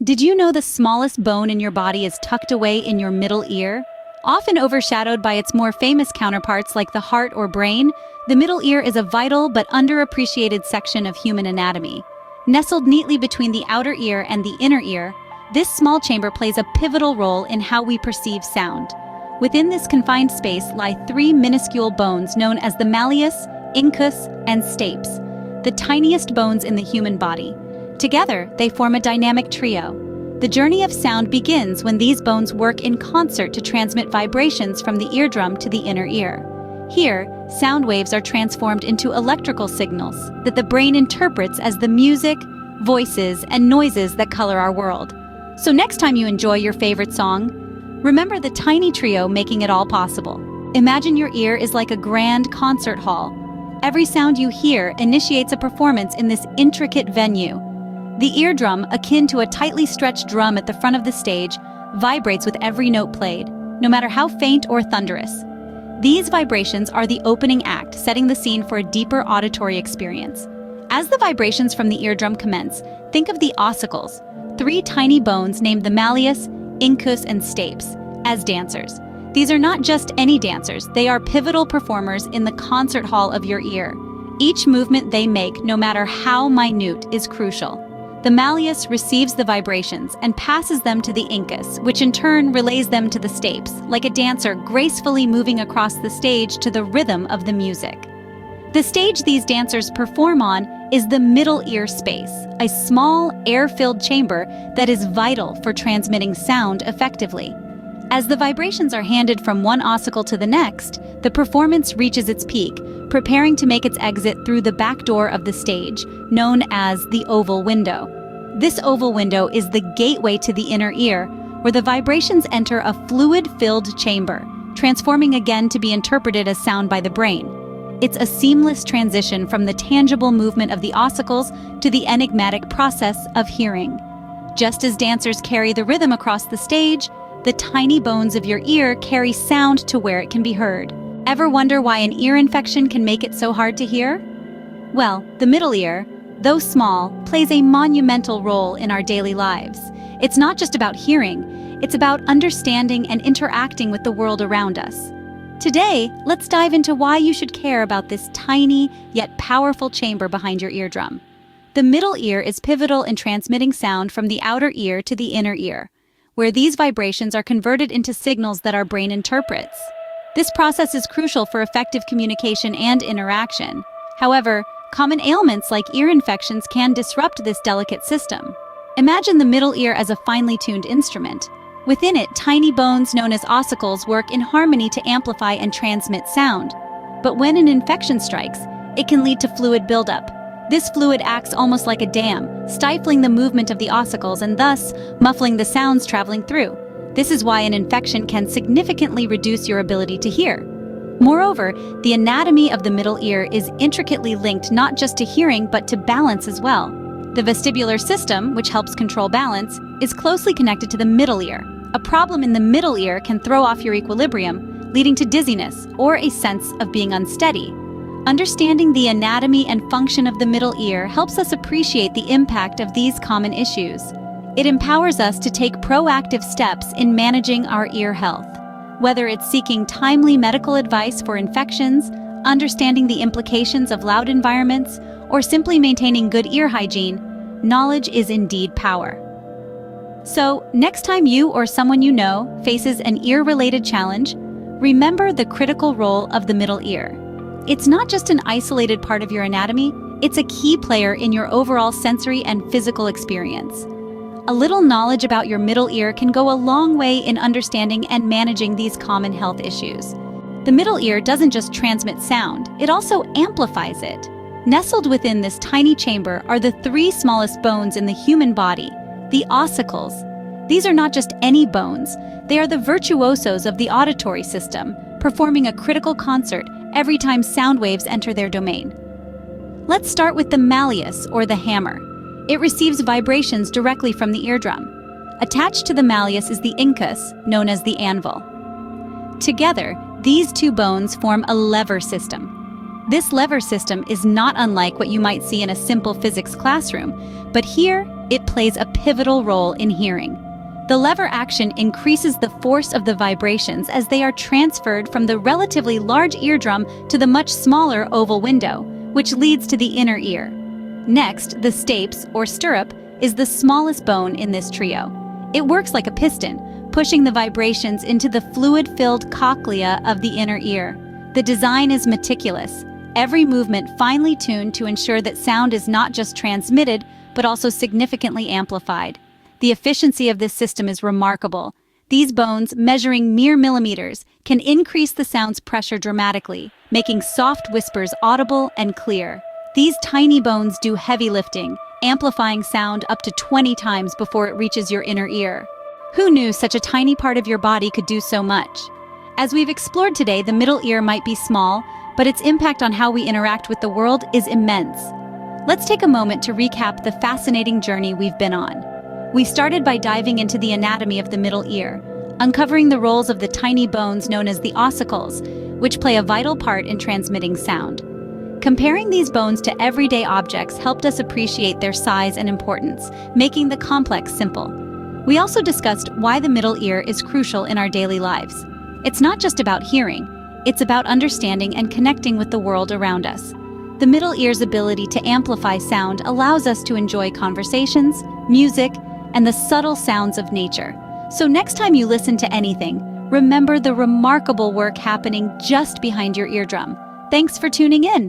Did you know the smallest bone in your body is tucked away in your middle ear? Often overshadowed by its more famous counterparts like the heart or brain, the middle ear is a vital but underappreciated section of human anatomy. Nestled neatly between the outer ear and the inner ear, this small chamber plays a pivotal role in how we perceive sound. Within this confined space lie three minuscule bones known as the Malleus, Incus, and Stapes, the tiniest bones in the human body. Together, they form a dynamic trio. The journey of sound begins when these bones work in concert to transmit vibrations from the eardrum to the inner ear. Here, sound waves are transformed into electrical signals that the brain interprets as the music, voices, and noises that color our world. So next time you enjoy your favorite song, remember the tiny trio making it all possible. Imagine your ear is like a grand concert hall. Every sound you hear initiates a performance in this intricate venue. The eardrum, akin to a tightly stretched drum at the front of the stage, vibrates with every note played, no matter how faint or thunderous. These vibrations are the opening act, setting the scene for a deeper auditory experience. As the vibrations from the eardrum commence, think of the ossicles, three tiny bones named the Malleus, Incus, and Stapes, as dancers. These are not just any dancers, they are pivotal performers in the concert hall of your ear. Each movement they make, no matter how minute, is crucial. The Malleus receives the vibrations and passes them to the Incus, which in turn relays them to the Stapes, like a dancer gracefully moving across the stage to the rhythm of the music. The stage these dancers perform on is the middle ear space, a small, air-filled chamber that is vital for transmitting sound effectively. As the vibrations are handed from one ossicle to the next, the performance reaches its peak, preparing to make its exit through the back door of the stage, known as the oval window. This oval window is the gateway to the inner ear, where the vibrations enter a fluid-filled chamber, transforming again to be interpreted as sound by the brain. It's a seamless transition from the tangible movement of the ossicles to the enigmatic process of hearing. Just as dancers carry the rhythm across the stage, the tiny bones of your ear carry sound to where it can be heard. Ever wonder why an ear infection can make it so hard to hear? Well, the middle ear, though small, plays a monumental role in our daily lives. It's not just about hearing, it's about understanding and interacting with the world around us. Today, let's dive into why you should care about this tiny yet powerful chamber behind your eardrum. The middle ear is pivotal in transmitting sound from the outer ear to the inner ear, where these vibrations are converted into signals that our brain interprets. This process is crucial for effective communication and interaction. However, common ailments like ear infections can disrupt this delicate system. Imagine the middle ear as a finely tuned instrument. Within it, tiny bones known as ossicles work in harmony to amplify and transmit sound. But when an infection strikes, it can lead to fluid buildup. This fluid acts almost like a dam, stifling the movement of the ossicles and thus muffling the sounds traveling through. This is why an infection can significantly reduce your ability to hear. Moreover, the anatomy of the middle ear is intricately linked not just to hearing but to balance as well. The vestibular system, which helps control balance, is closely connected to the middle ear. A problem in the middle ear can throw off your equilibrium, leading to dizziness or a sense of being unsteady. Understanding the anatomy and function of the middle ear helps us appreciate the impact of these common issues. It empowers us to take proactive steps in managing our ear health. Whether it's seeking timely medical advice for infections, understanding the implications of loud environments, or simply maintaining good ear hygiene, knowledge is indeed power. So, next time you or someone you know faces an ear-related challenge, remember the critical role of the middle ear. It's not just an isolated part of your anatomy, it's a key player in your overall sensory and physical experience. A little knowledge about your middle ear can go a long way in understanding and managing these common health issues. The middle ear doesn't just transmit sound, it also amplifies it. Nestled within this tiny chamber are the three smallest bones in the human body, the ossicles. These are not just any bones, they are the virtuosos of the auditory system, performing a critical concert every time sound waves enter their domain. Let's start with the Malleus, or the hammer. It receives vibrations directly from the eardrum. Attached to the Malleus is the Incus, known as the anvil. Together, these two bones form a lever system. This lever system is not unlike what you might see in a simple physics classroom, but here it plays a pivotal role in hearing. The lever action increases the force of the vibrations as they are transferred from the relatively large eardrum to the much smaller oval window, which leads to the inner ear. Next, the stapes, or stirrup, is the smallest bone in this trio. It works like a piston, pushing the vibrations into the fluid-filled cochlea of the inner ear. The design is meticulous, every movement finely tuned to ensure that sound is not just transmitted, but also significantly amplified. The efficiency of this system is remarkable. These bones, measuring mere millimeters, can increase the sound's pressure dramatically, making soft whispers audible and clear. These tiny bones do heavy lifting, amplifying sound up to 20 times before it reaches your inner ear. Who knew such a tiny part of your body could do so much? As we've explored today, the middle ear might be small, but its impact on how we interact with the world is immense. Let's take a moment to recap the fascinating journey we've been on. We started by diving into the anatomy of the middle ear, uncovering the roles of the tiny bones known as the ossicles, which play a vital part in transmitting sound. Comparing these bones to everyday objects helped us appreciate their size and importance, making the complex simple. We also discussed why the middle ear is crucial in our daily lives. It's not just about hearing, it's about understanding and connecting with the world around us. The middle ear's ability to amplify sound allows us to enjoy conversations, music, and the subtle sounds of nature. So next time you listen to anything, remember the remarkable work happening just behind your eardrum. Thanks for tuning in.